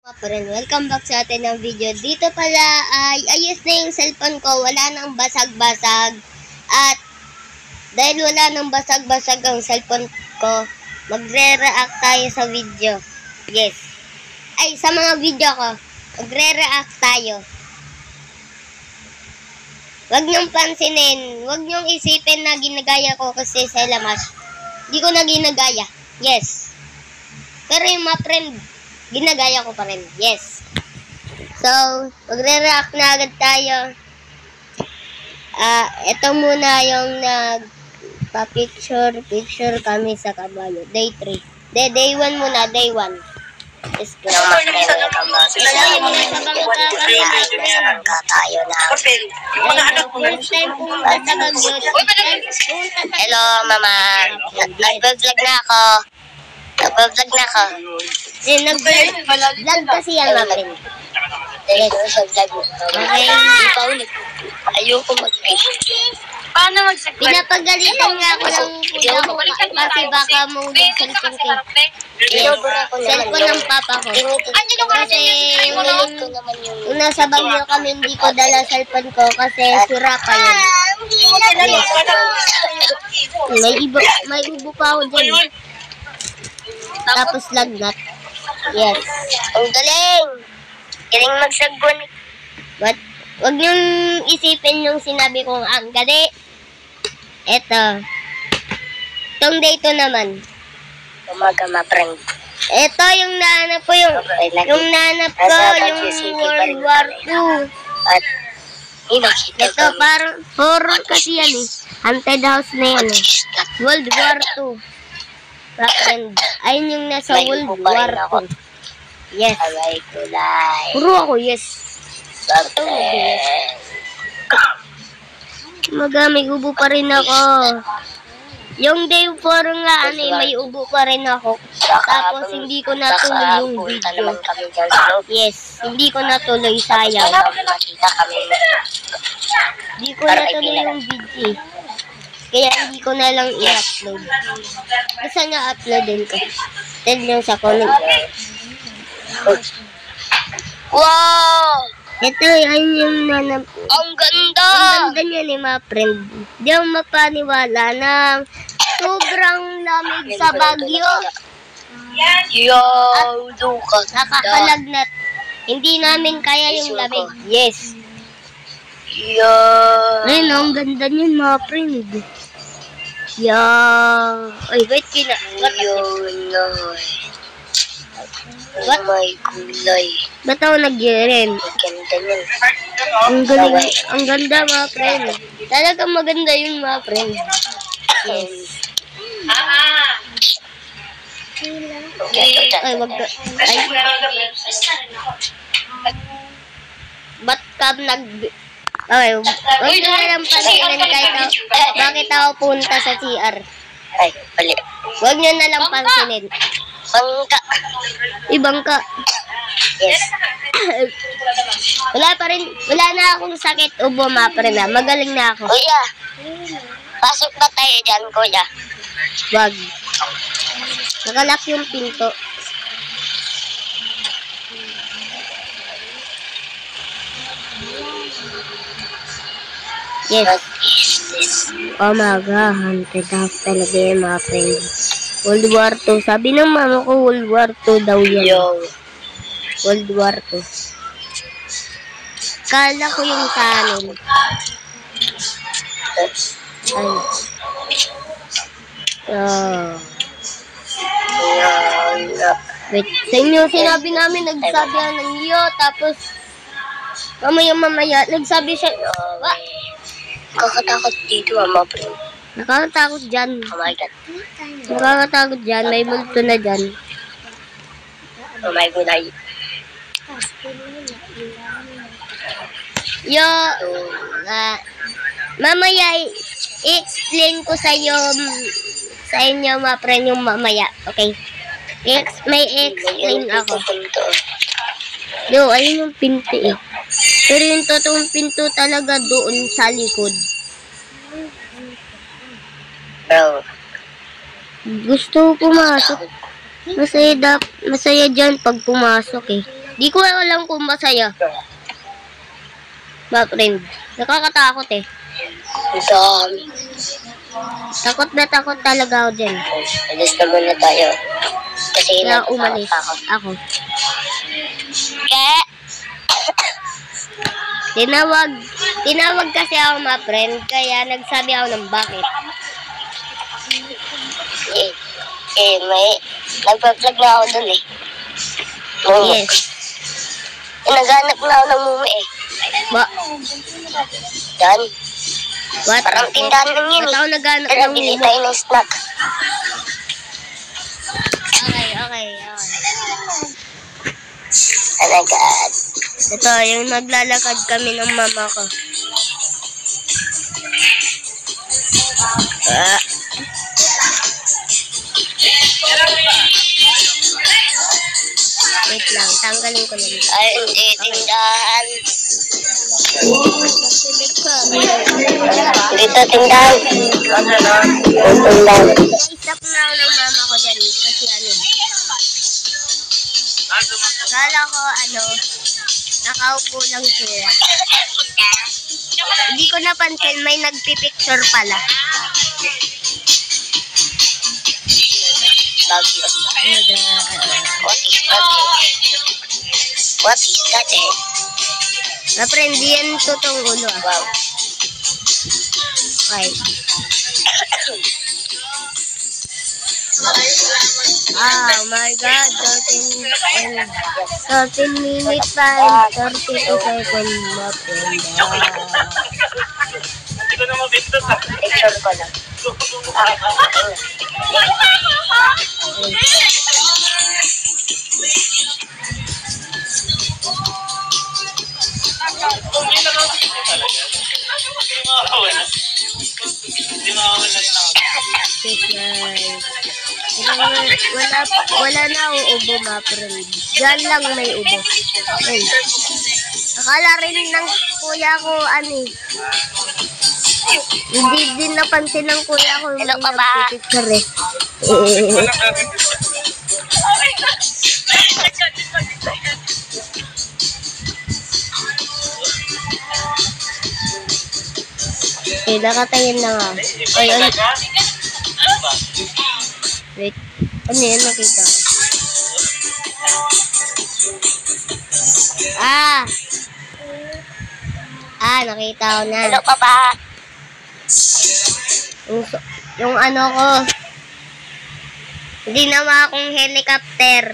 Friend, welcome back sa atin ng video. Dito pala ay ayos na yung cellphone ko. Wala nang basag-basag. At dahil wala nang basag-basag ang cellphone ko, magre-react tayo sa video. Yes. Ay, sa mga video ko, magre-react tayo. Huwag niyong pansinin. Huwag niyong isipin na ginagaya ko kasi sa lamas. Hindi ko na ginagaya. Yes. Pero yung mga friend, ginagaya ko pa rin. Yes. So, magre-react na agad tayo. Ito muna yung nagpa-picture kami sa kabayo. Day 3. Day 1 muna. Day 1. Let's go. Hello, mama. Nag-vlog na ako. Nag-vlog kasi yan, mama rin. Yes. Okay. Ayoko mag-fish. Paano mag-vlog? Pinapagalitan nga ako ng kuya ko kasi baka mahulog cellphone ko. Yes. Cellphone ng papa ko. Kasi yung nasa Baguio kami, hindi ko dala cellphone ko kasi sira pa yun. Yes. May ubo pa ako dyan. Tapos lagnat. Yes. Ang galing! Galing magsagwan. What? Huwag niyong isipin yung sinabi kong ang gali. Eto. Itong date naman. Umaga, ma-friend. Ito yung nahanap ko. Yung nahanap ko, yung World War II. At, ito, parang horror kasi yan eh. Haunted house na yan eh. World War II. Friend. Ayun yung nasa World War II. Yes. Puro ako, yes. May ubo pa rin ako. Yung day 4 nga, may ubo pa rin ako. Tapos, hindi ko natuloy yung video. Yes. Hindi ko natuloy, sayang. Hindi ko natuloy yung video. Kaya hindi ko na lang i-upload. Basta na-uploadin ko. Tell nyo sa comment. wow! Ito, yan yung nanap. Ang ganda! Ang ganda niya ni mga friend. Di ako mapaniwala na sobrang lamig sa Baguio. Yo, Lucas. Nakakalagnat. Hindi namin kaya yung lamig. Yes. Yo. Ayun, ang ganda niyan mga friend. Ay, wait, Yo, What? May kulay. Ba't ako nag-i-rem? Ganda niyan. Ang ganda mga friend. Talagang maganda yun mga friend. Yes. Ay, wag ka. Ay. Ba't ka Okay, wag nyo na lang pansinin kahit bakit ako punta sa CR. Ay, bali. Wag nyo na lang pansinin. Bangka. Ibang ka. Yes. Wala na akong sakit ubo mga friend. Magaling na ako. Kuya, pasok na tayo dyan, kuya. Wag. Nakalak yung pinto. Yes. What is this? Oh my God, haunted house talaga yung mga friend. World War II. Sabi ng mama ko, World War II daw yan. Yo. World War II. Kala ko yung kanin. Wait, sa inyo, sinabi namin, nagsabi ng iyo, tapos mamaya, nagsabi siya, Kakatakot dito, mga friend. nakakatakot dyan. Oh my God. Nakakatakot dyan, may multo na dyan. Oh my God. Mamaya, i-explain ko sa inyo mga friend yung mamaya. Okay? May explain ako. Ayun yung pinto eh. Pero yung totoong pinto talaga doon sa likod. Bro. Gusto ko pumasok. Masaya dyan pag pumasok eh. Di ko alam kung masaya. Ma, friend. Nakakatakot eh. Dami. Takot na takot talaga ako dyan. Alis na muna tayo. Kasi Kaya inatakot umalis ako. ako. Kaya, Tinawag kasi ako ma friend, kaya nagsabi ako ng bakit. may nagpa-vlog na ako dun eh. Mumu. Yes. Naghanap na ako ng mumu eh. Dan. What? Parang tindahan lang yun Ba't ako naghanap Pero ng bili mumu? tayo ng snack. Okay. Oh my God. Ito, yung naglalakad kami ng mama ko. Wait lang, tanggalin ko lang. Ay, hindi tindahan. Dito tindahan. Tindahan. Naisap na ako ng mama ko dyan kasi kala ko nakaupo lang sila. Hindi ko napansin, may nagpipicture pala. Bagyo. What is that eh? Na friend, yan totoong ulo ah. Wow. Okay. Oh my God, 13 minutes time, 32 seconds na friend. Picture ko lang. Wala na ang ubo ma friend. Diyan lang may ubo. Ayun. Akala rin ng kuya ko hindi din napansin ng kuya ko yung nagpipicture eh. Nakatingin na nga. Ayun. Wait. Ano yan? Nakita ko. Nakita ko na. Hello, Papa. Yung ko. Ginawa akong helicopter.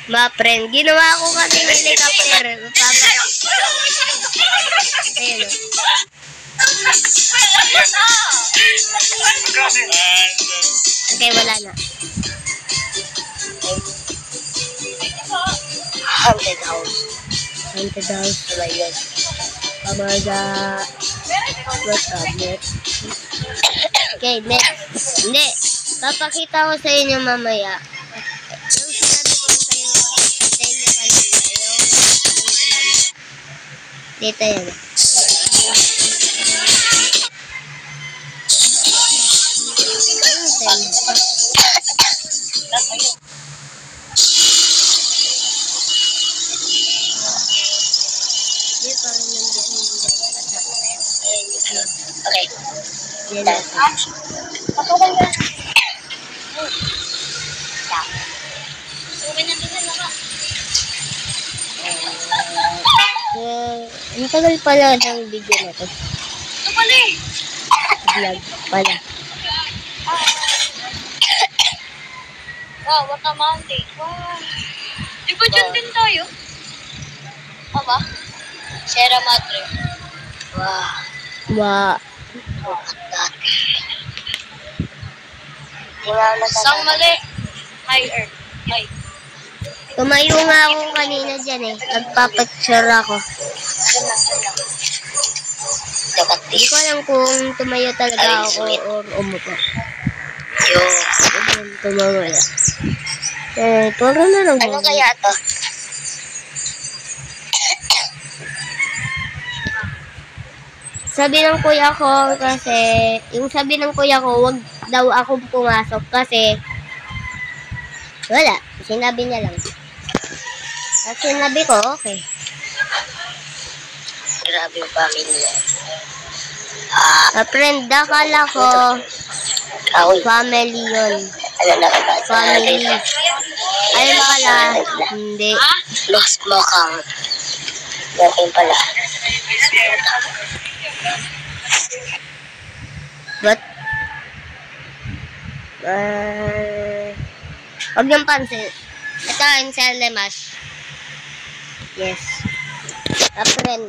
Ma friend, ginawa ko kasi helicopter. Papa. Ayun o. Okay, wala na. Haunted house. Haunted house. Ayun. Pamaga. What's up, next? Okay, next. Hindi. Papakita ko sa inyo mamaya. Yung sinabi ko sa inyo kanina, dito yan. Okay. Yan na. Ang tagal pala ng video na to. Ito pala eh. Vlog pala. Wow, what a mountain. Wow. Di ba dyan din tayo? Aba? Sierra Madre. Wow. Look at that. Sang mali. Higher. High. Tumayo nga ako kanina dyan eh. Nagpapicture ako. Look at Hindi this. ko alam kung tumayo talaga ako or umupo. Tumawala. Turo na lang. Ano kaya to? Sabi ng kuya ko wag daw akong pumasok kasi Wala. Sinabi niya lang. At sinabi ko, okay. Grabe yung family niya. Friend, akala ko family yun. Ano na ba? Family. Ay, pala. Hindi. Lost mo kang. Okay pala. But, huwag niyong pansin. Ito, Ansel Lemash. Yes. Friend.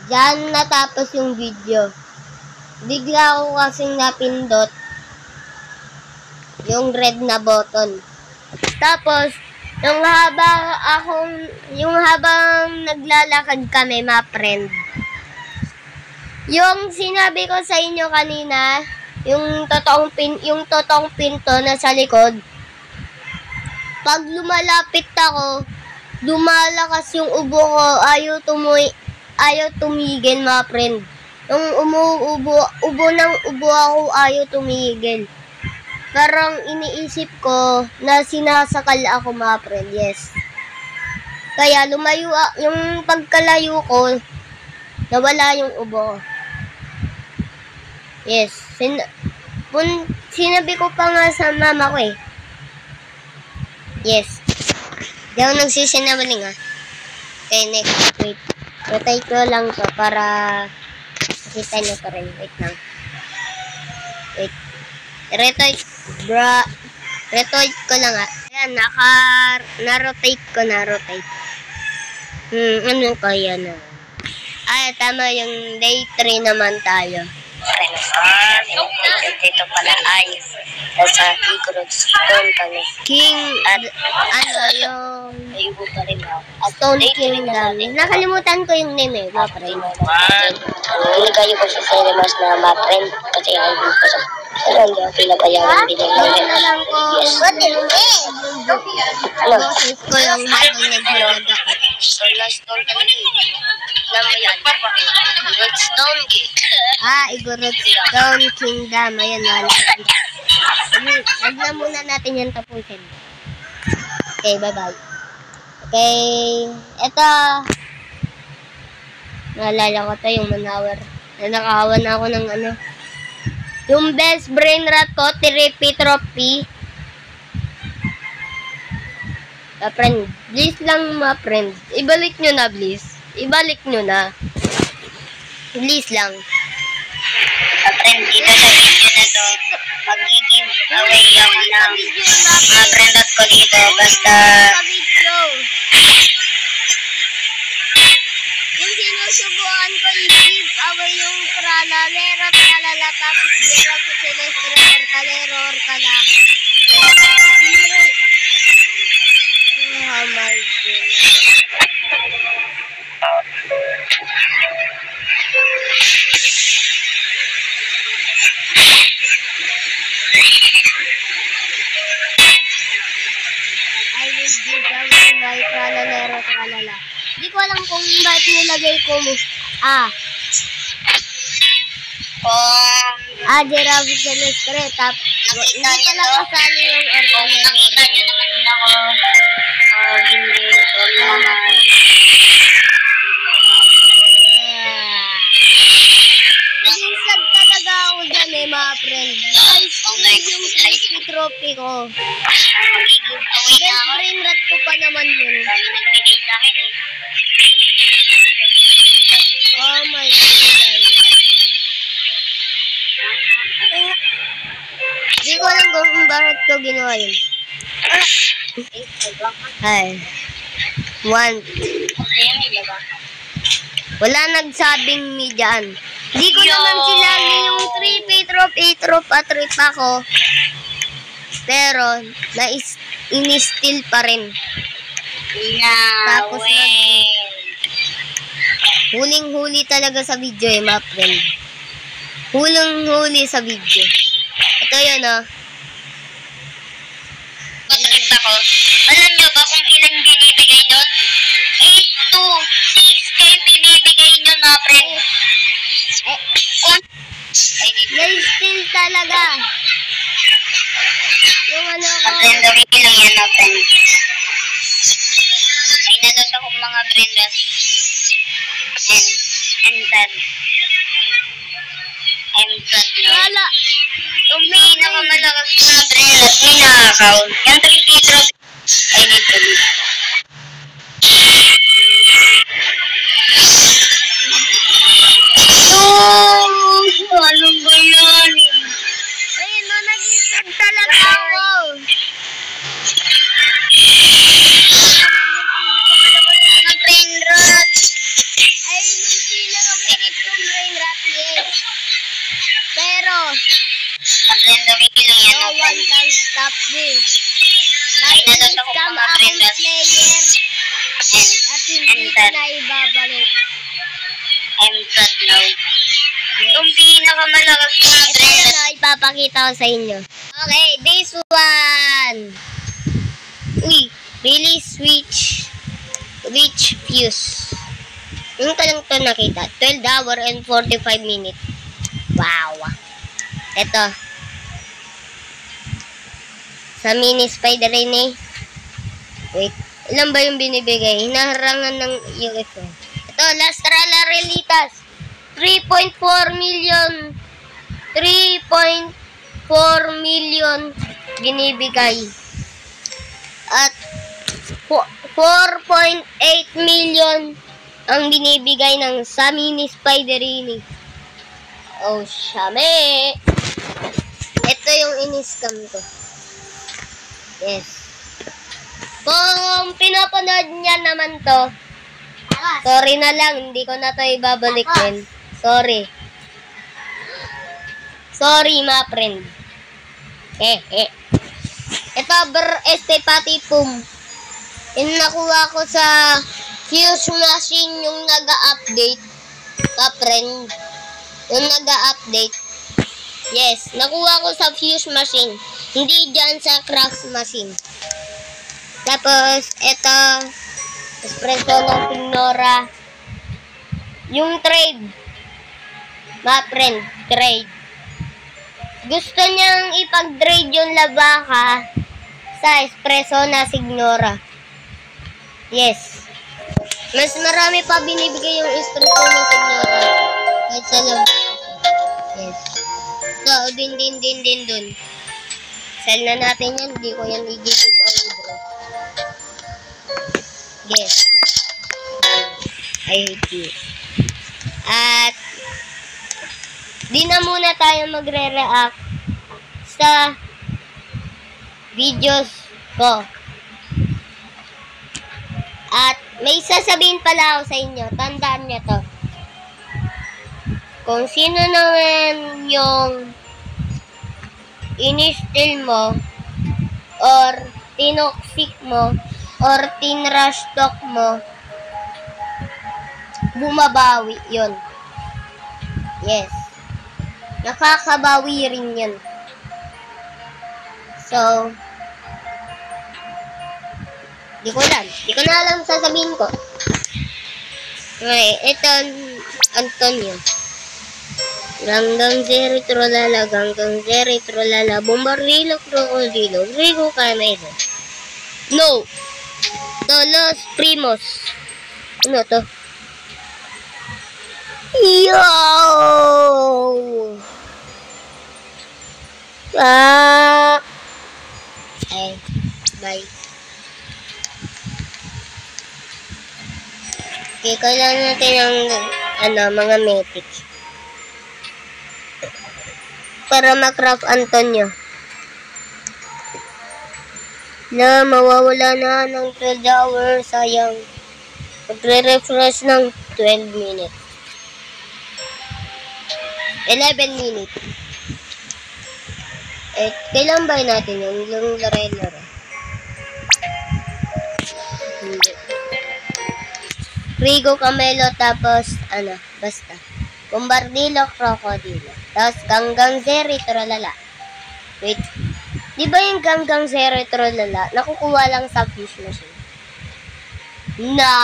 Diyan natapos yung video. Bigla ako kasing napindot yung red na button. Tapos, yung habang naglalakad kami, mga friend, yung sinabi ko sa inyo kanina, yung totoong pinto na sa likod, pag lumalapit ako, lumalakas yung ubo ko, ayaw tumigil, mga friend. Yung ubo ng ubo ako, ayaw tumigil. Parang iniisip ko na sinasakal ako, mga friend. Yes. Kaya lumayo, yung pagkalayo ko, nawala yung ubo. Yes. Sinabi ko pa nga sa mama ko eh. Yes. Di ako nagsisinamaling ha. Okay, next. Wait. Rotate ko lang to para makita nyo to rin. Wait lang. Wait. Rotate ko lang ha. Ayan, na-rotate ko na. Rotate. Ano kaya na? Ay, tama yung day 3 naman tayo. Dito pala ay nasa Igoro's Stone kami. King, yung Ayubo pa rin ako. Stone Kingdom. Nakalimutan ko yung name eh, mga friend. Hindi kayo ko sa cinemas na mga friend kasi ayubo ko sa hindi ako pinabayaan din yung Ano lang ko, Ano? boses ko yung habang naglalagak ako. So last stone kami. Alam mo yan. Igoro's Stone Gate. Igorot Stone Kingdom. Ayan, wala. Wag na muna natin yan tapusin. Okay, bye-bye. Okay, eto. Naalala ko to, yung manawar. Nanakawan na ako ng ano. Yung best brain rat ko, Tiripi Trophy. Friend, please lang mga friends. Ibalik nyo na, please. Ibalik nyo na. Please lang. Friend, dito sa video na to, mag-give away ako ng mga friend ko dito. Basta, yung sinusubukan ko i-give away yung tralalera, tralala, tapos dirang sa Celestre, orkalero, orkala. Oh my goodness. I will give away my tralalero, tralala. Hindi ko alam kung bakit nilagay ko mo. Dirang sa Celestre, tapos hindi pala kasali yung orkalero. nakita nyo naman ako, hindi, Naging sad talaga ako dyan eh, mga friend. Yung Trophy trophy ko. Best brain rat ko pa naman yun. nagbigay sa akin eh. Oh my God. Hindi ko alam kung bakit ko ginawa yun. Ay. Wala nagsabing me dyan. Hindi ko naman sinabi yung 3 trip ako. Pero, in-steal pa rin. Tapos huling-huli talaga sa video eh, mga friend. Huling-huli sa video. Ito yun, oh. Trip ako. Alam nyo ba kung ilang binibigay nun? 8 to 6 kayo binibigay nyo na, friend. Na-steal talaga. Yung ano ko. Friend, gawin ko lang yan, friend. Ay, natas akong mga brendas. And sad. I'm sad na. Wala. Yung pinakamalakas na brendas, may na-account. Yung 3K drop, I need to leave. Ano ba yan? Ayun, no, nag-isag talaga ako. Mga brain rot. Ay, nung pinakamalakas kong brain rot, yes. Pero, Friend, gawin ko lang yan, no one can stop me. Ay, natas ako Scam mga akong brendas. player at hindi ko na ibabalik. I'm sad now. Yung pinakamalakas na Ito brendas. na ipapakita ko sa inyo. Okay, this one. Uy, really switch fuse. Yung ko lang ito nakita. 12 hour and 45 minutes. Wow. Ito. Sa mini spider rin eh. Wait. Ilan ba yung binibigay? Hinaharangan ng UFO. Ito, Last Relitas. 3.4 million. 3.4 million binibigay. At 4.8 million ang binibigay ng sa mini spiderini. Oh, syame. Ito yung in-scam ko. Yes. Kung pinapanood niya naman to, sorry na lang, hindi ko na to ibabalik din. Sorry. Sorry, ma friend. Ito, pati pum. Yung nakuha ko sa fuse machine yung naga-update. Ka friend. Yung naga-update. Yes, nakuha ko sa fuse machine. Hindi dyan sa craft machine. Tapos, ito, espresso ng Signora. Yung trade. Ma friend, trade. Gusto niyang ipag-trade yung labaka sa espresso na Signora. Yes. Mas marami pa binibigay yung espresso na Signora. Kahit sa labaka. Yes. So, dun. Sell na natin yan. Hindi ko yan i-give away, bro. Yes. I hate you. At, di na muna tayo magre-react sa videos ko. At, may sasabihin pala ako sa inyo. Tandaan nyo to. Kung sino naman yung in-steal mo or tinoxic mo or tinrush talk mo, bumabawi yun. Yes. Nakakabawi rin yun. So, di ko na alam sasabihin ko. Okay, ito Antonio. Ganggang Zeri Trolala, Bombardilo, Crocodilo, Rigo Camelo. No! Los Primos. Ano to? Yo! Okay, bye. Okay, kailangan natin ng mga metrics. Para ma-craft Antonio. Na mawawala na ng 12 hours, sayang. Magre-refresh ng 12 minutes. 11 minutes. Kailan ba natin yun? Yung laro. Hindi. Rigo Camelo, tapos, basta. Bombardilo, Crocodilo. Tapos, Ganggang Zeri Trolala. Wait. Di ba yung Ganggang Zeri Trolala, nakukuha lang sa fish machine? No!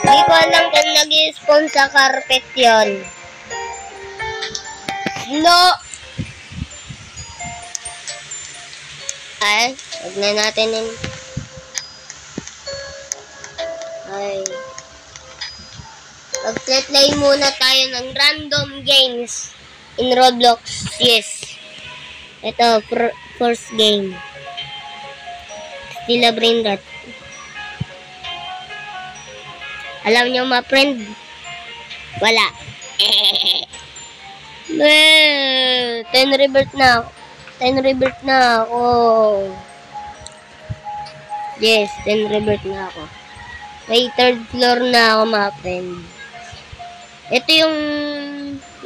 Di ko alam kung nag-spawn sa carpet yon. No! Ay, huwag na natin yun. Ay. Mag-play muna tayo ng random games in Roblox. Yes. Ito, first game. Still a brain rot. Alam nyo mga friend? Wala. 10 rebirth na ako. 10 rebirth na ako. Yes, 10 rebirth na ako. May 3rd floor na ako mga friend. Ito yung...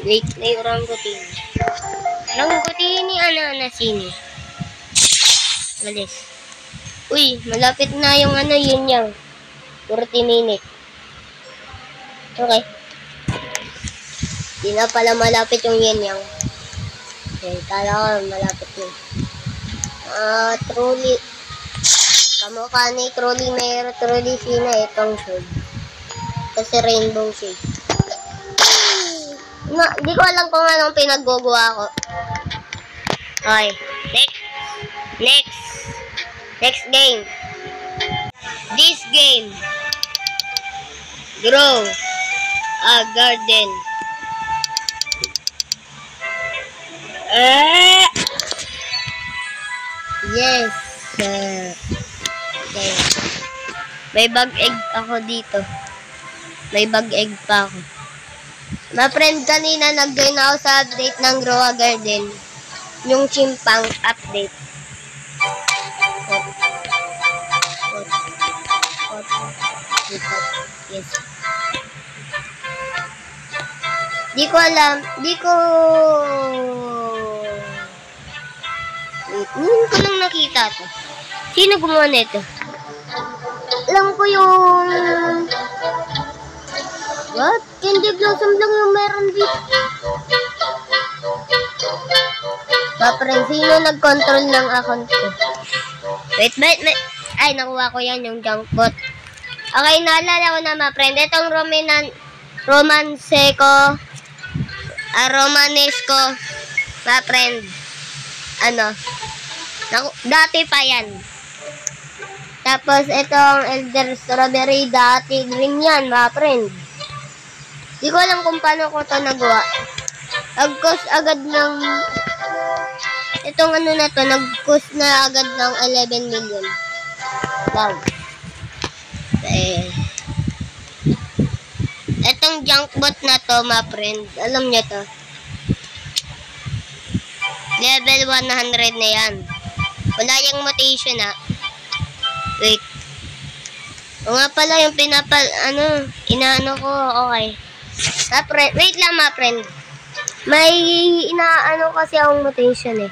Wait, may orangutini. Orangutini, na sini. Malis. Uy, malapit na yung yun yung 40 minutes. Okay. Di na pala malapit yung yin yang. Okay, kala ko malapit na. Truly. Kamukha ni Truly, may Truly sina itong shade. Kasi rainbow shade. Di ko alam kung anong pinaggugawa ko. Okay. Next game. This game. Grow a garden. Yes. Okay. May bag egg ako dito. May bag egg pa ako. Ma-friend, kanina nag-join ako sa update ng Grow a Garden. Yung chimpang update. Yes. Di ko alam. Wait, ngayon ko lang nakita to. Sino gumawa nito? Alam ko yung... What? Candy Blossom lang yung meron dito. Papren, sino nag-control ng account ko? Wait. Ay, nakuha ko yan, yung junk bot. Okay, naalala ko na ma-friend. Itong Romanesco, ma-friend. Dati pa yan. Tapos, itong Elder Strawberry, dati green yan, ma-friend. Di ko alam kung paano ko ito nagawa. Nag-cost agad ng... Itong na to, nag-cost na agad ng 11 million. Wow. Itong junk bot na to, ma friend. Alam niyo to. Level 100 na yan. Wala yung mutation na. Wait. O nga pala yung inaano ko. Okay. Wait lang, ma friend. May inaano kasi akong mutation eh.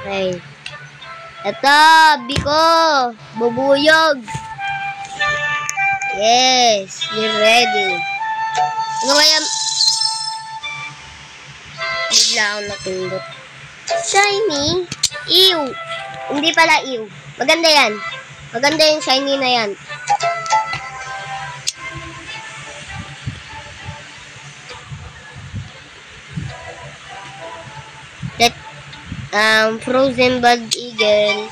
Okay. Ito, Biko. Bubuyog. Yes, you're ready. Ano kaya? Bigla akong natundot. Shiny. Ew. Hindi pala ew. Maganda yan. Maganda yung shiny na yan. Frozen Bald Eagle.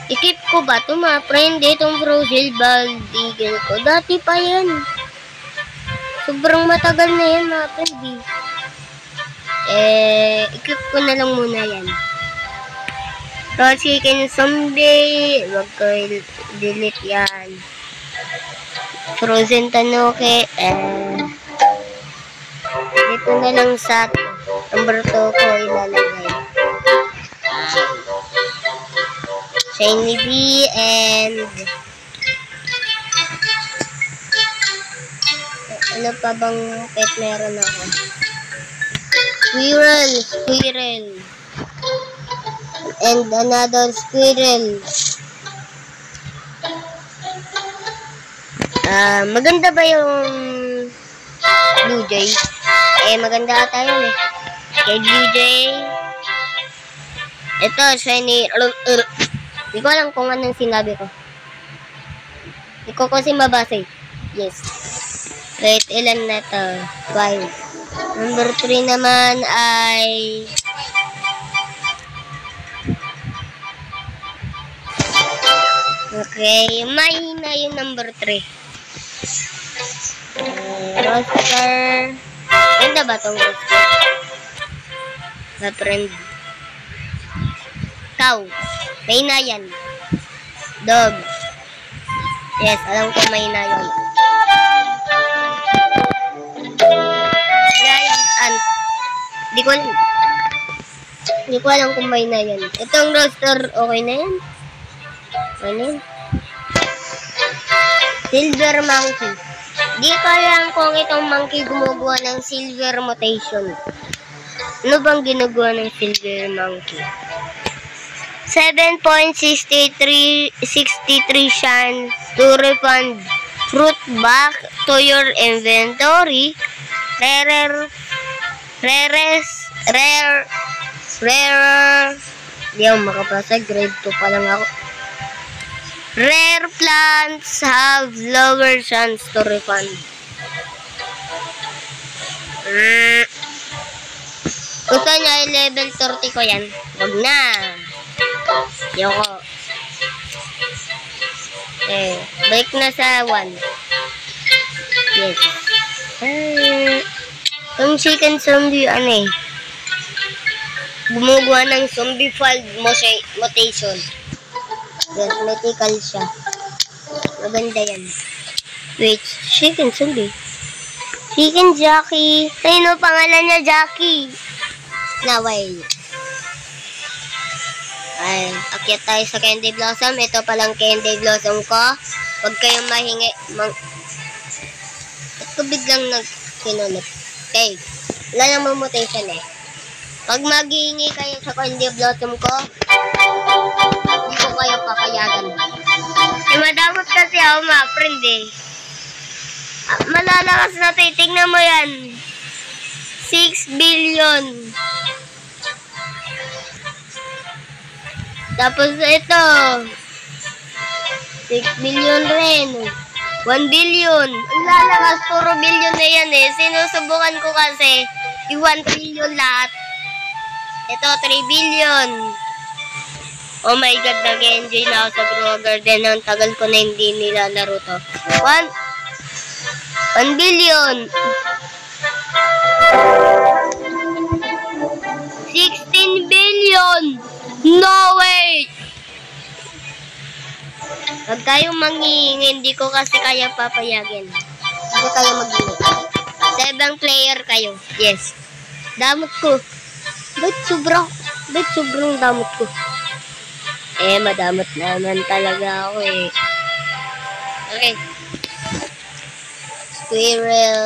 I-keep ko ba ito, ma friend? Itong Frozen Bald Eagle ko. Dati pa yan. Sobrang matagal na yan, ma friend. I-keep ko na lang muna yan. Raw Chicken someday. Wag ko delete yan. Frozen Tanuki. Dito na lang sa number 2 ko ilalagay. Shiny Bee and ano pa bang pet meron ako? Squirrel and another squirrel. Maganda ba yung Blue Jay? Maganda ata yun eh. Kay Blue Jay. Ito, shiny. Hindi ko alam kung anong sinabi ko. Hindi ko kasi mabasa eh. Yes. Wait, ilan na to? 5. Number 3 naman ay Okay, mahina yung number 3. Roster. Ganda ba tong roster? Na friend. Cow. Mahina yan. Dog. Yes, alam ko mahina yan. Giant ant. Di ko alam kung mahina yan. Itong roster, okay na yan. Okay na yan. Silver monkey. Di ko alam kung itong monkey gumagawa ng silver mutation. Ano bang ginagawa ng silver monkey? 7.63 chance to refund fruit back to your inventory. Rare. Di ako makapasa. Grade 2 pa lang ako. Rare plants have lower chance to refund. Gusto niya level 30 ko yan. Wag na. Yoko. Balik na sa 1. Yes. Yung chicken zombie, gumagawa ng zombie field mutation. Yes, mythical siya. Maganda yan. Wait, chicken zombie. Chicken Jackie. Ayun o, pangalan niya Jackie. Naway. Ay, akyat tayo sa Candy Blossom. Ito palang Candy Blossom ko. Huwag kayong mahingi. At ko biglang nagkinunot. Okay. Wala namang mutation eh. Pag maghihingi kayo sa Candy Blossom ko, hindi ko kayo papayagan. Madamot kasi ako mga friend eh. Malalakas na tayo. Tingnan mo yan. 6 billion. Tapos ito. 6 billion rin. 1 billion. Ang lalakas. Puro billion na yan eh. Sinusubukan ko kasi yung 1 trillion lahat. Ito 3 billion. Oh my God, nag-enjoy na ako sa Grow Garden. Ang tagal ko na hindi nilalaro to. 1 billion. 16 billion. No way. Huwag kayong manghihingi. Hindi ko kasi kaya papayagin. Hindi kayo maghingi. 7 player kayo. Yes. Damot ko. Ba't sobrang damot ko? Madamot naman talaga ako eh. Okay. Squirrel.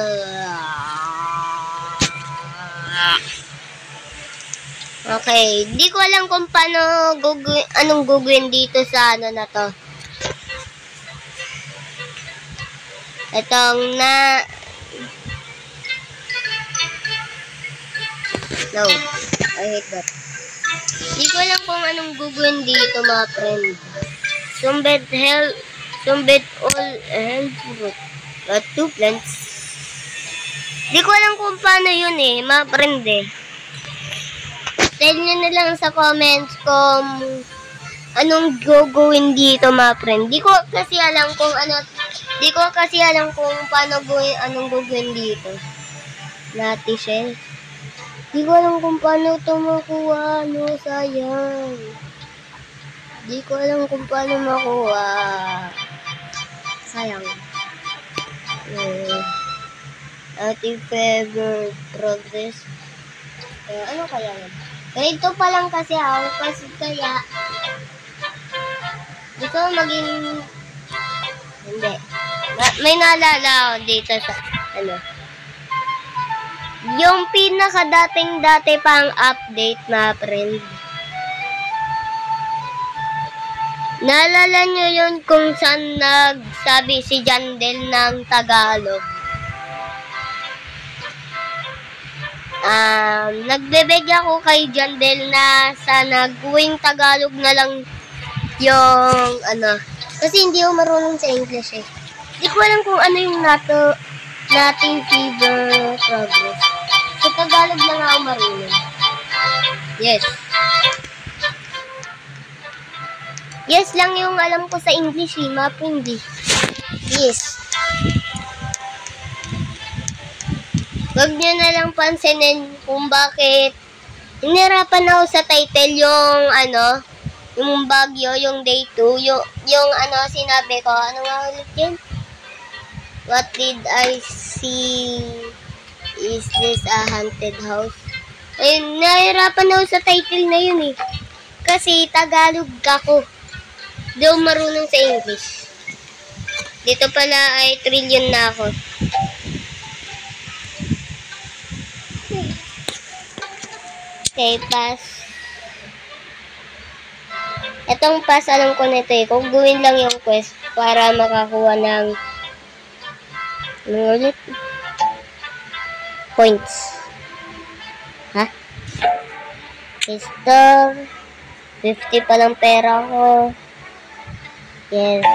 Okay. Di ko alam kung paano anong gagawin dito sa na to. Itong No. I hate that. Di ko alam kung anong gagawin dito mga friend. Sumbed all health fruit. Got 2 plants. Di ko alam kung paano yun eh, mga friend eh. Tell nyo na lang sa comments kung anong gagawin dito mga friend. Di ko kasi alam kung paano anong gagawin dito. Shell. Di ko alam kung paano ito makuha, sayang. Di ko alam kung paano makuha. Sayang. Ating favorite progress. Ano kaya yan? Grade 2 pa lang kasi ako, kasi kaya gusto ko maging hindi. May naalala ako dito sa yung pinaka-dating-dati pang update na friend. Naalala nyo yun kung saan nagsabi si Jandel ng Tagalog? Nagbebeg ako kay Jandel na sana gawing Tagalog na lang yung kasi hindi ako marunong sa English eh. Di ko alam kung ano yung nating fever progress. Sa Tagalog lang ako marunong. Yes. Yes lang yung alam ko sa English eh. Map hindi. Yes. Huwag nyo na lang pansinin kung bakit hinirapan ako sa title yung yung Baguio, yung day 2, yung sinabi ko. Ano nga ulit yun? What did I see? Is this a haunted house? Ayun, nahirapan ako sa title na yun eh. Kasi Tagalog ako. Di ako marunong sa English. Dito pala ay trillion na ako. Okay, pass. Itong pass, alam ko nito eh. Kung gawin lang yung quest para makakuha ng ulit? Points. Ha? Store. 50 pa lang pera ko. Yes.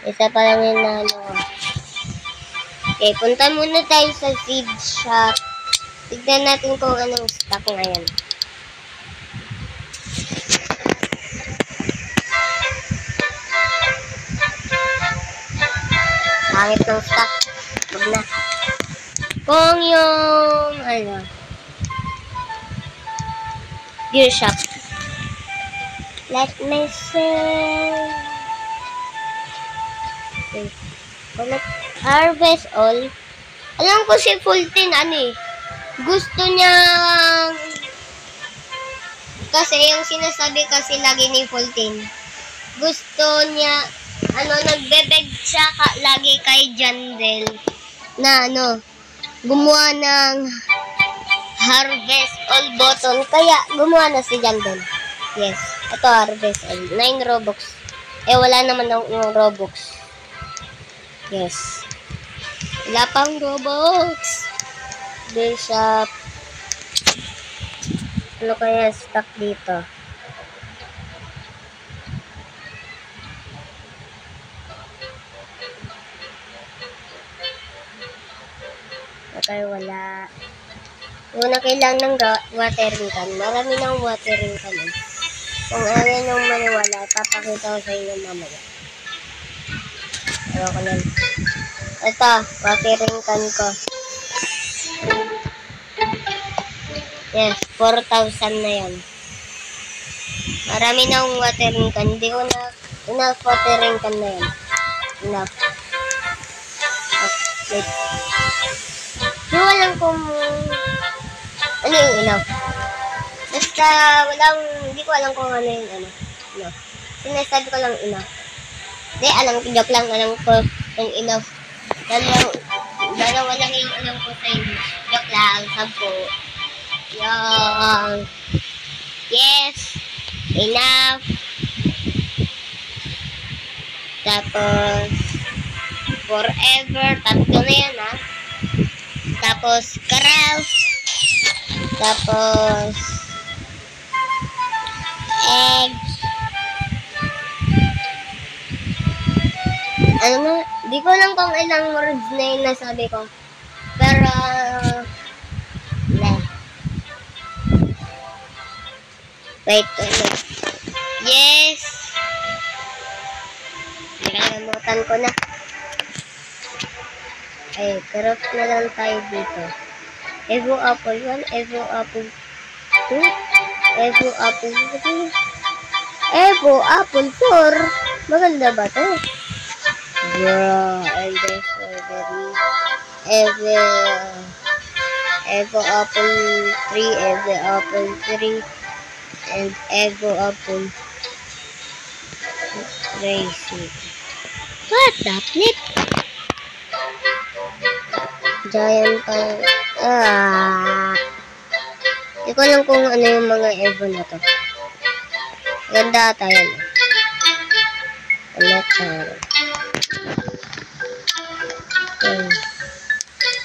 Isa pa lang yun na Okay, punta muna tayo sa seed shop. Tignan natin kung anong stock ngayon. Pangit ng stock. Huwag na. Kung yung gear shop. Let me see. Okay. Harvest all. Alam ko si Fulton gusto niya kasi yung sinasabi kasi lagi ni Fulton. Gusto niya nagbebeg siya lagi kay Jandel na gumawa ng harvest all button. Kaya gumawa na si Jandel. Yes. Ito harvest all. 9 Robux. Wala naman ng Robux. Yes. Wala pang Robux. Bishop. Ano kaya stock dito? Okay, wala. Una kailangan ng watering can. Marami ng watering can. Kung ayaw nyo maniwala, papakita ko sa inyo mamaya. Ayaw ko lang. Ito, watering can ko. Yes, 4,000 na yan. Marami na akong watering can. Hindi ko na enough watering can na yan. Enough. Okay. Hindi ko alam kung ano yung enough. Basta hindi ko alam kung ano yung enough. Sinasabi ko lang enough. Hindi, joke lang, alam ko yung enough. Dalawa lang yung alam ko sa English. Joke lang, 10. Yan. Yes. Enough. Tapos, forever. 3 na yan, ha. Tapos, carafe. Tapos, egg. Di ko lang kung ilang words na yung nasabi ko. Pero, wait. Yes. Nakalimutan ko na. Ay, craft na lang tayo dito. Evo apple 1, Evo apple 2, Evo apple 3, Evo apple 4. Maganda ba to? Yeah, and then strawberry. Evo apple 3, Evo apple 3, and Evo apple crazy. What the flip? Giant Hindi ko alam kung ano yung mga Evo na to. Ganda ata yan. Okay.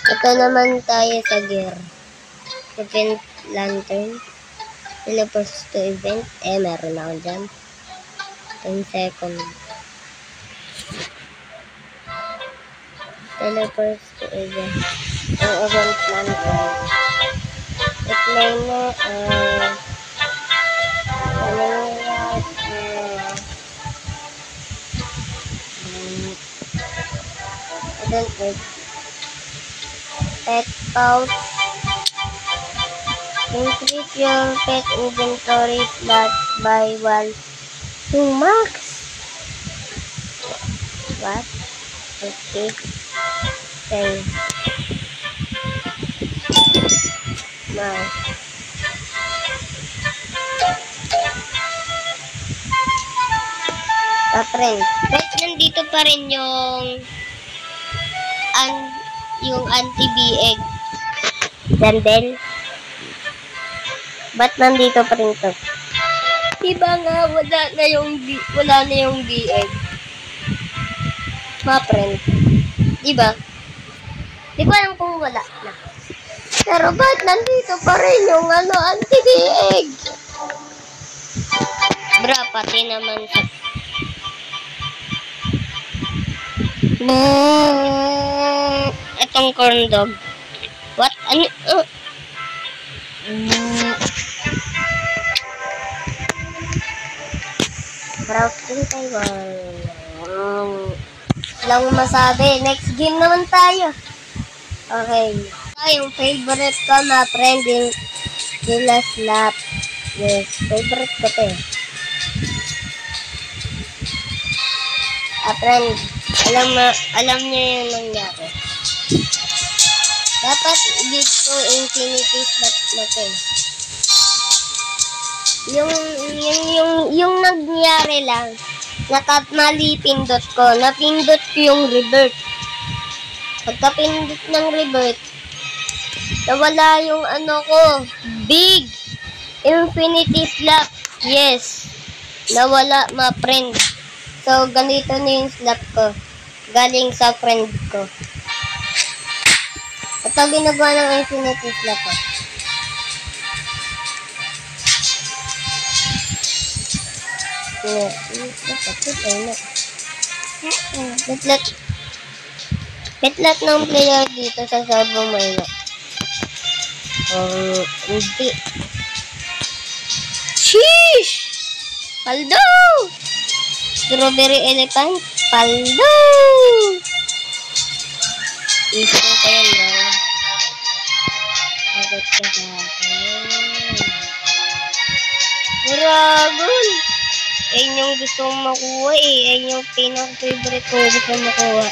Ito naman tayo sa gear. Event lantern. Teleports to event. Meron ako dyan. 10 seconds. Teleports to event. Ang event lantern. I-play mo, golden egg, pet pouch, increase your pet inventory slots by 1 to max. What? Okay. Okay. Now. Friend, guys, nandito pa rin yung anti-BX Dandel. Ba't nandito pa rin to? Diba nga, wala na yung BX. Mga friend. Diba? Di ko alam kung wala na. Pero ba't nandito pa rin yung anti-BX? Bra, pati naman sa itong corn dog. What? Ano? Browsing tayo. Lang masabi. Next game naman tayo. Okay. Yung favorite ko na friend yung Killa Slap. Yes, favorite ko to eh. Friend, alam niyo yung nangyari. Dapat i-give ko infinity slot na to. Yung nangyari lang, mali pindot ko. Napindot ko yung revert. Pagkapindot ng revert, nawala yung big infinity slot. Yes, nawala ma friend. So, ganito na yung slap ko. Galing sa friend ko. Ito ginagawa ng infinity slap ko. Petlat ng player dito sa server mo yun. Hindi. Sheesh! Paldo! Strawberry elephant, paldo! Isip ko yan daw. Sagot ka sa akin. Dragon! Ayun yung gusto kong makuha eh. Ayun yung pinaka-favorite ko gusto makuha.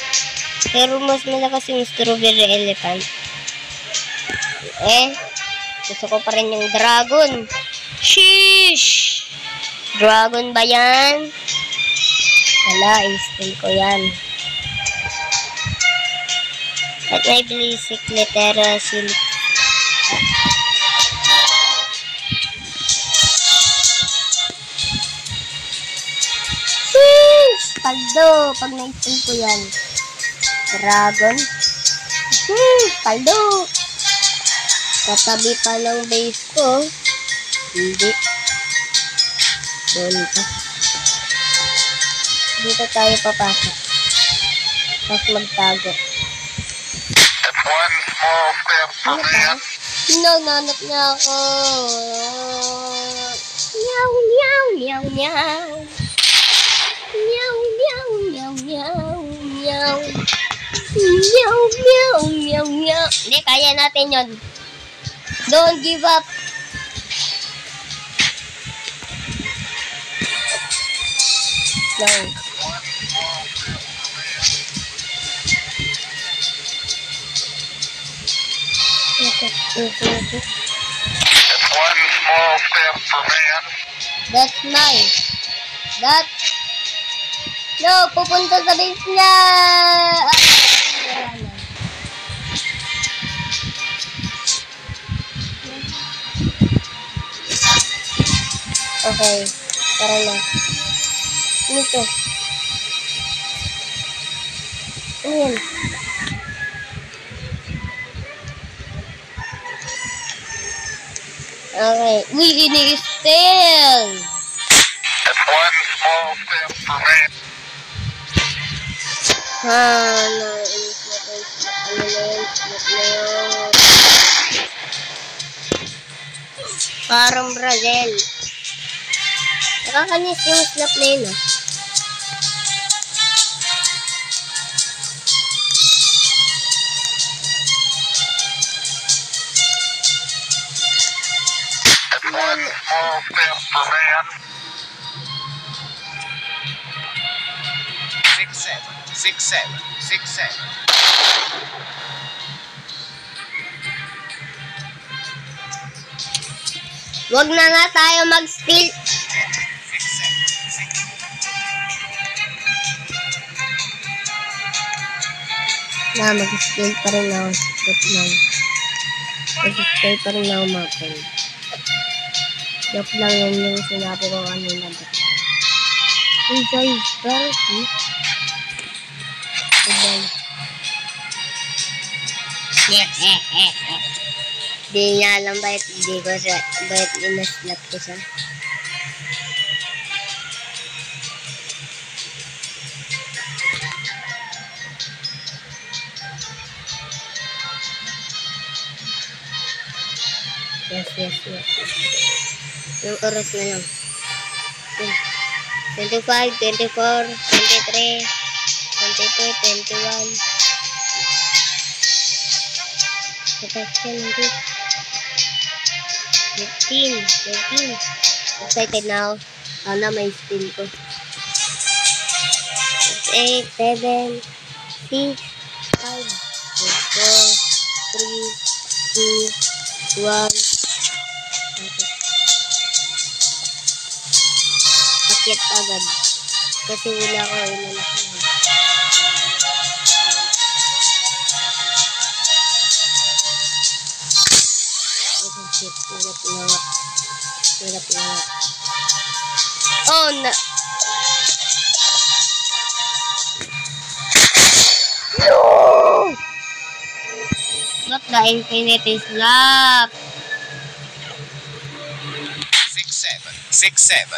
Pero mas malakas yung strawberry elephant. Gusto ko pa rin yung dragon. Sheesh! Dragon ba yan? Wala, i-steal ko yan. At may basic letera silk. Sheesh! Paldo! Pag na-steal ko yan. Dragon. Paldo! Katabi pa ng base ko. Hindi. Doon pa. Dito tayo papasok. Tapos magtago. Ano ba? Nananap niya ako. Meow, meow, meow, meow. Meow, meow, meow, meow, meow. Meow, meow, meow, meow. Hindi, kaya natin yun. Don't give up. No. It's one small step for man. That's nice. No, pupunta sa base niya. Okay, tara na. Ano to? Ayan. Okay. Uy, ini-steal! It's one small step for man. Nainis na ko. Ano na yun? Parang Brazil. Nakakanis yung slap na yun, ah. ganun. 6-7. Wag na nga tayo mag-steal. Mag-steal pa rin ako. Mag-steal pa rin ako mapin. Joke lang yun yung sinabi ko kanina. Uy guys, parang di niya alam bakit inaslap ko siya. Yes. Yung oras na lang. 25, 24, 23, 22, 21. Kapag 15. Excited now. Sana may steal ko. 8, 7, 6, 5, 4, 3, 2, 1. Pakit agad. Kasi wala ko inalak na. Hirap na. Oh, na. No! Not the infinity slap. 6-7.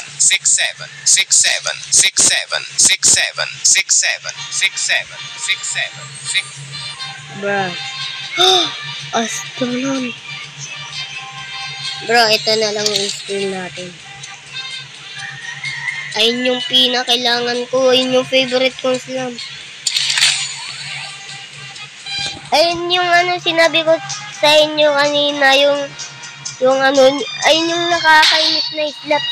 Bruh. Astronaut. Bro, ito na lang yung steal natin. Ayun yung pinakailangan ko. Ayun yung favorite kong slam. Ayun yung sinabi ko sa inyo kanina. Ayun yung nakakainis na slap.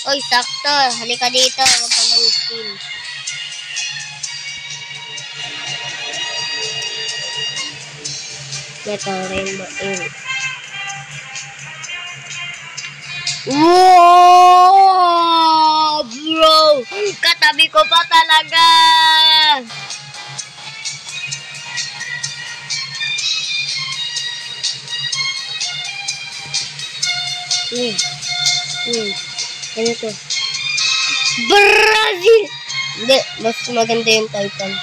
Oy, sakto. Halika dito. Huwag ka nang steal. Ito, rainbow ink. Wow! Bro! Katabi ko pa talaga! Ano to? Brazil! Hindi, mas maganda yung Titan.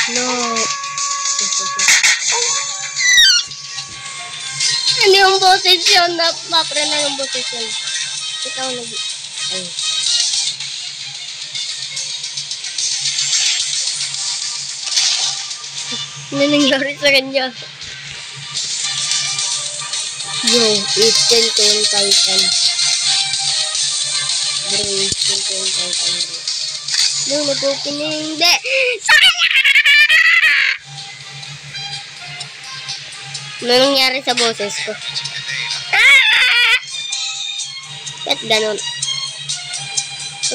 No. Ano yung boses yun? Mapre na yung boses yun. Ikaw nag... Ay. Ano nangyari sa kanya? Yo, i-steal ko yung Titan. Bro, i-steal ko yung Titan, bro. No, nag-open na yung... Hindi! Sayang! Ano nangyari sa boses ko? Ba't ganon?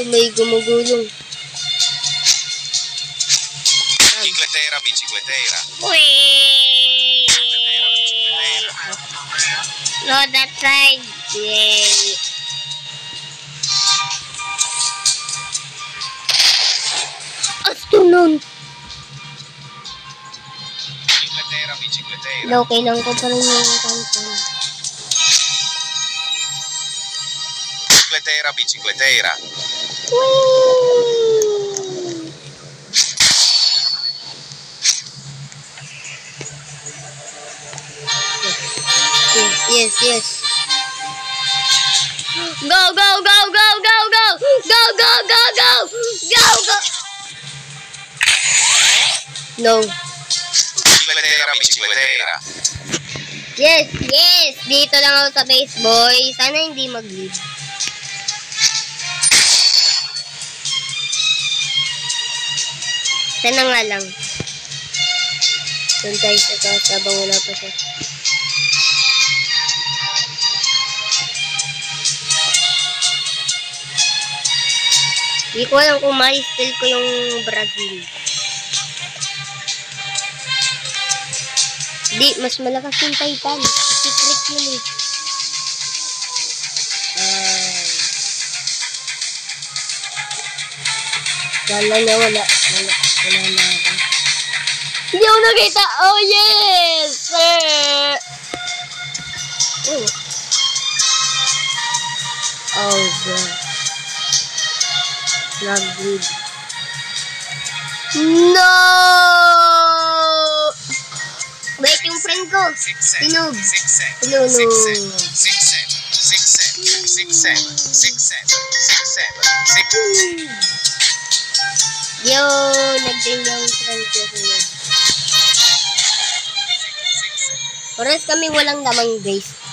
May gumugulong. Bicicletera. Wait! No, that side. Yay! Astronaut! Bicicletera. Okay lang ko pa rin yung kanto. Bicicletera. Yes. Go! No. Bicicletera. Yes, yes! Dito lang ako sa base, boy. Sana hindi mag-leave. Sana nga lang. Doon tayo sa taas habang wala pa siya. Hindi ko alam kung ma-spell ko yung Brazil. Di, mas malakas yung Titan. Secret yun eh. Kala niya wala na ako. Hindi ako nakita. Oh yes! Oh god. Not good. No! Wait, yung friend ko. Tinug. No. Yo, nag-din yung friend ko. Pares kami walang namang base.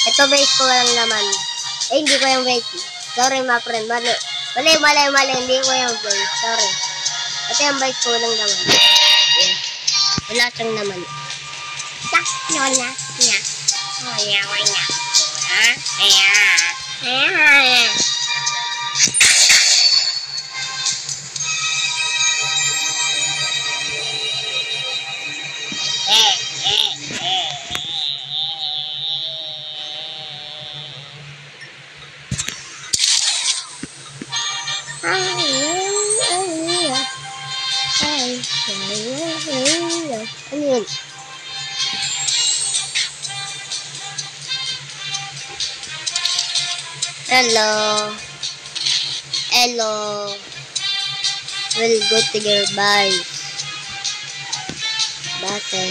Ito base ko lang naman. Hindi ko yung base. Sorry my friend. Mali. Hindi ko yung base. Sorry. Ito yung base ko lang naman. Yeah. Wala siyang naman. Ano yun? Hello. We'll go together. Bye. Base.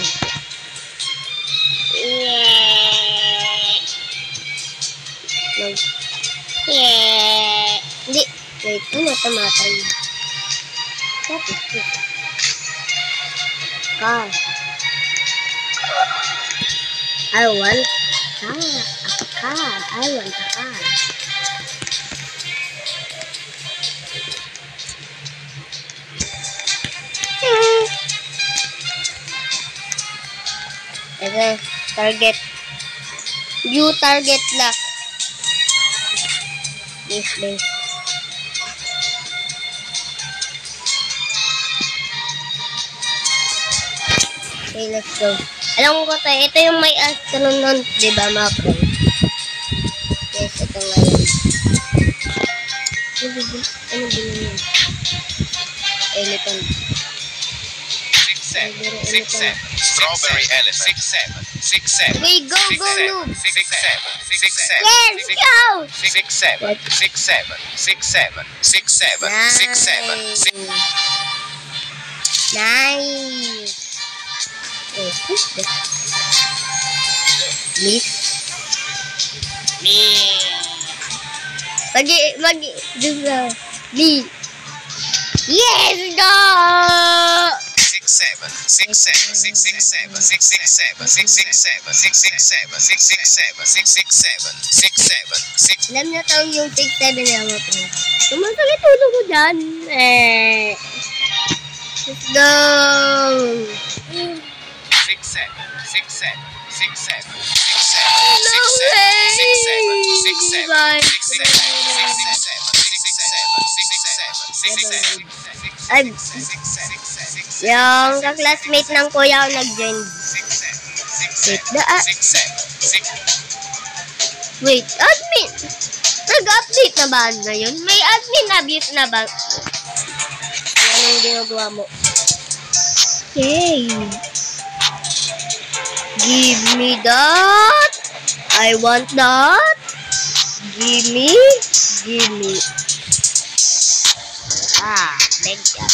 No. Hindi. Wait, ano tumatay? What is this? Car. I want a car. Ito, target. View target lock. This. Okay, let's go. Alam ko tayo, ito yung may astronaut, diba mga friend? Yes, ito nga yun. Ano bilhin yun? Elephant. 6-7. Strawberry elephant. 6-7. Okay, go, noob. 6-7. Yes, go! 6-7. Nice. Miss. B. Yes, go! 6-7. Alam niyo tayo yung 6-7 na mo po. Tumasakit ulo ko dyan. Let's go! 6-7. Yung ka-classmate ng kuya ko nag-join. Wait, admin! Nag-update na ba ngayon? May admin abuse na ba? Yan ang ginagawa mo. Yay! Give me that. I want that. Give me. Ah, big job.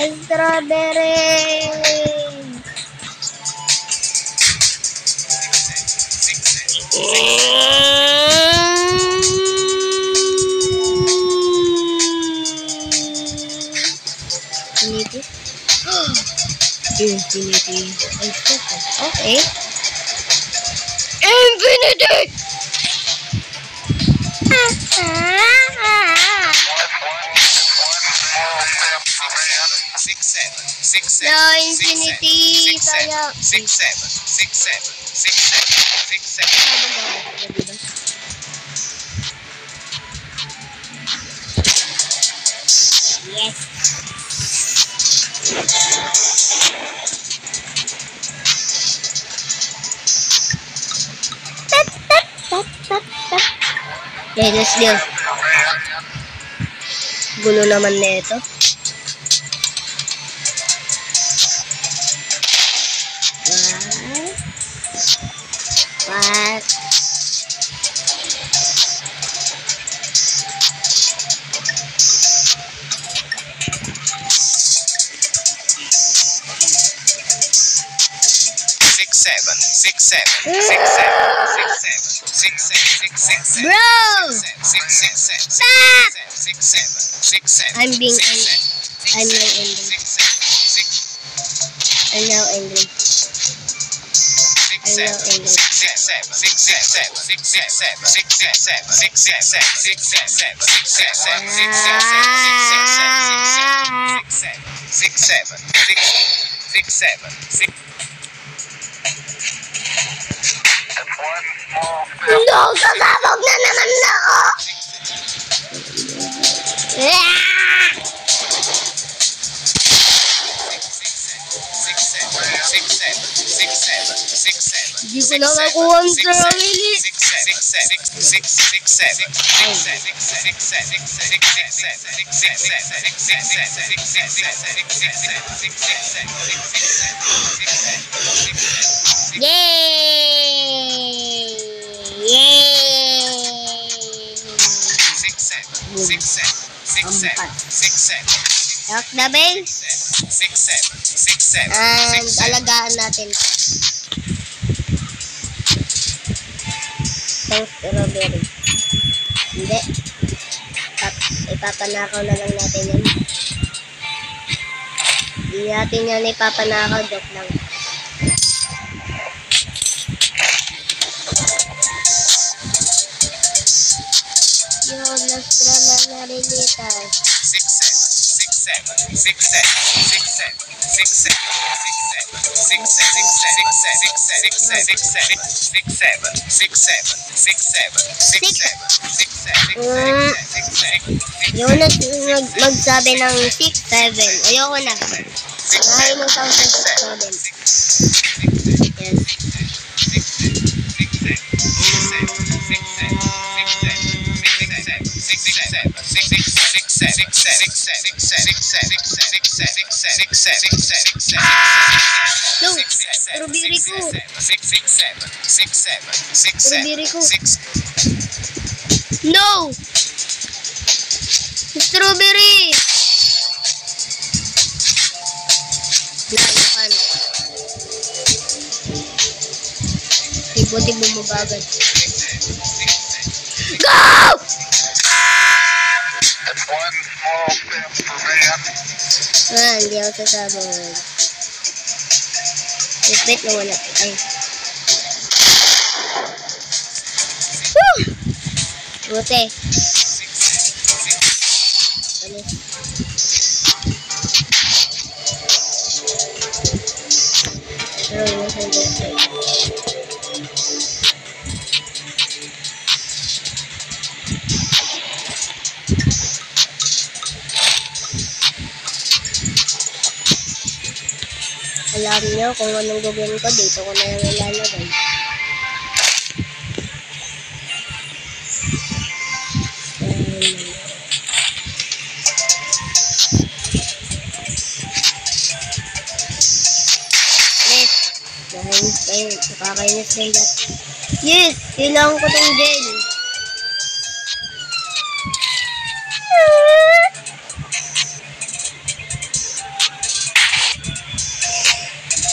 'Yung strawberry! Infinity. Okay. Infinity! No, infinity. Sayang. 6, 7. Yes. Okay, let's go. Gulo naman na ito. What? 6, 7. Bro! Stop! I'm now angry. No, sasabog na naman ako! Hindi ko na makuha ang sarili. Rock the base. And alagaan natin. Thanks, strawberry. Hindi. Ipapanakaw na lang natin yan. Hindi natin yan ipapanakaw. Joke lang. Yung lastra na narilitas. 6. Yung magsabi ng 6, 7. Ayoko na. Nakalimutan ko sa 7. Yes. 6, 7. No! Strawberry! Lalukan. Tibo-tibo mo bagay. Go! Hindi ako sasabog. Wait na wala. Ay. Woo! Buti. Balis. Alam niyo kung anong gagawin ko, dito ko na yung ilalagay. Dahil nakakainis rin lahat. Yes! Kailangan ko ng gel.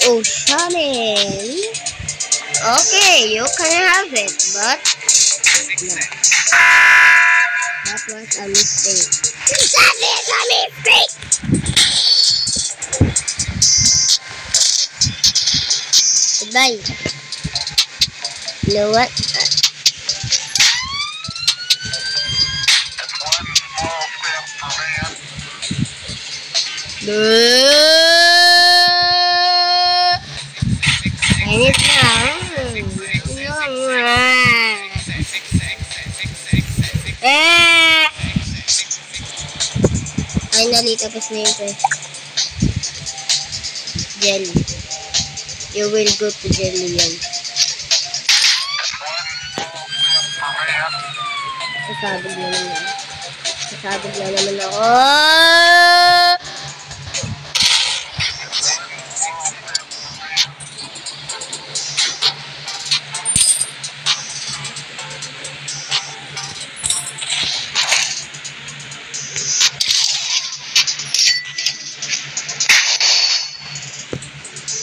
Oh, Chanel. Okay, you can have it, but no. That was a mistake. That is a mistake! Goodbye. You know what? Init na. Finally, tapos na yung first. Jelly. You will go to jelly yan. Sasabog na naman. Sasabog na naman ako.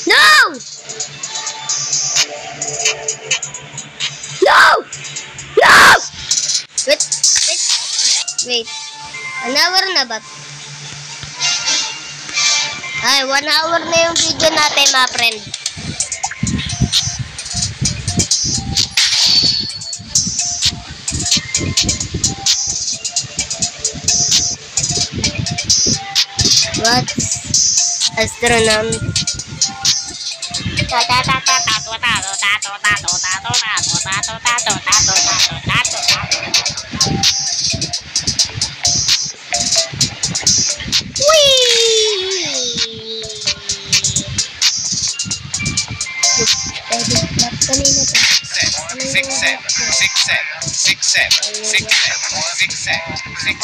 No! No! No! Wait. An hour na ba? Ay, 1 hour na yung video natin, mga friend. What? Astronaut.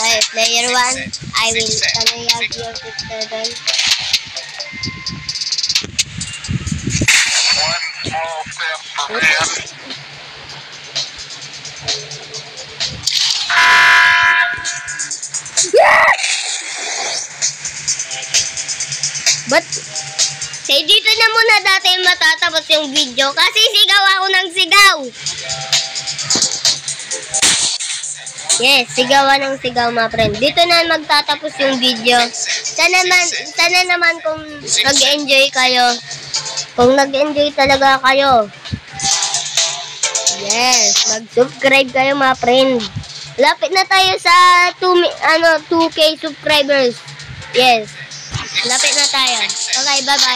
Alright, player 1, I will have your 6-7. But, say dito na muna dati matatapos yung video kasi sigaw ako ng sigaw. Yes, sigawan ng sigaw, mga friend. Dito na magtatapos yung video. Sana naman kung nag-enjoy kayo. Kung nag-enjoy talaga kayo. Yes, mag-subscribe kayo, mga friend. Lapit na tayo sa 2K subscribers. Yes, lapit na tayo. Okay, bye-bye.